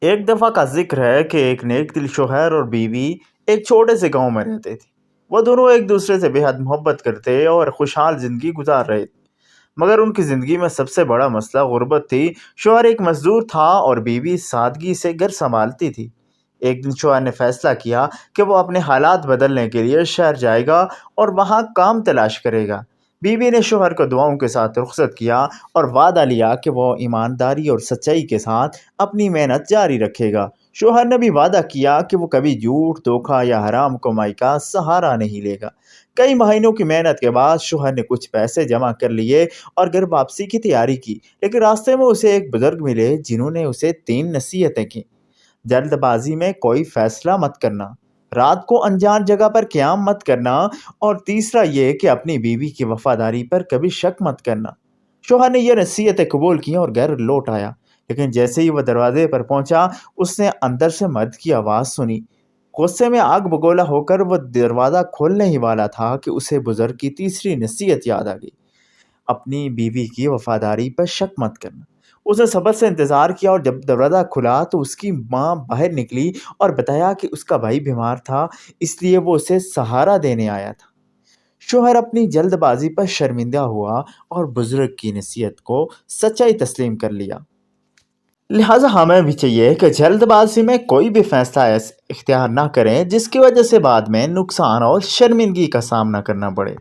ایک دفعہ کا ذکر ہے کہ ایک نیک دل شوہر اور بیوی ایک چھوٹے سے گاؤں میں رہتے تھے۔ وہ دونوں ایک دوسرے سے بے حد محبت کرتے اور خوشحال زندگی گزار رہے تھے، مگر ان کی زندگی میں سب سے بڑا مسئلہ غربت تھی۔ شوہر ایک مزدور تھا اور بیوی سادگی سے گھر سنبھالتی تھی۔ ایک دن شوہر نے فیصلہ کیا کہ وہ اپنے حالات بدلنے کے لیے شہر جائے گا اور وہاں کام تلاش کرے گا۔ بیوی نے شوہر کو دعاؤں کے ساتھ رخصت کیا اور وعدہ لیا کہ وہ ایمانداری اور سچائی کے ساتھ اپنی محنت جاری رکھے گا۔ شوہر نے بھی وعدہ کیا کہ وہ کبھی جھوٹ، دھوکہ یا حرام کمائی کا سہارا نہیں لے گا۔ کئی مہینوں کی محنت کے بعد شوہر نے کچھ پیسے جمع کر لیے اور گھر واپسی کی تیاری کی، لیکن راستے میں اسے ایک بزرگ ملے جنہوں نے اسے 3 نصیحتیں کی۔ جلد بازی میں کوئی فیصلہ مت کرنا، رات کو انجان جگہ پر قیام مت کرنا، اور تیسرا یہ کہ اپنی بیوی کی وفاداری پر کبھی شک مت کرنا۔ شوہر نے یہ نصیحتیں قبول کی اور گھر لوٹ آیا، لیکن جیسے ہی وہ دروازے پر پہنچا اس نے اندر سے مرد کی آواز سنی۔ غصے میں آگ بگولا ہو کر وہ دروازہ کھولنے ہی والا تھا کہ اسے بزرگ کی تیسری نصیحت یاد آ گئی: اپنی بیوی کی وفاداری پر شک مت کرنا۔ اس نے صبر سے انتظار کیا اور جب دروازہ کھلا تو اس کی ماں باہر نکلی اور بتایا کہ اس کا بھائی بیمار تھا، اس لیے وہ اسے سہارا دینے آیا تھا۔ شوہر اپنی جلد بازی پر شرمندہ ہوا اور بزرگ کی نصیحت کو سچائی تسلیم کر لیا۔ لہٰذا ہمیں بھی چاہیے کہ جلد بازی میں کوئی بھی فیصلہ ایسا اختیار نہ کریں جس کی وجہ سے بعد میں نقصان اور شرمندگی کا سامنا کرنا پڑے۔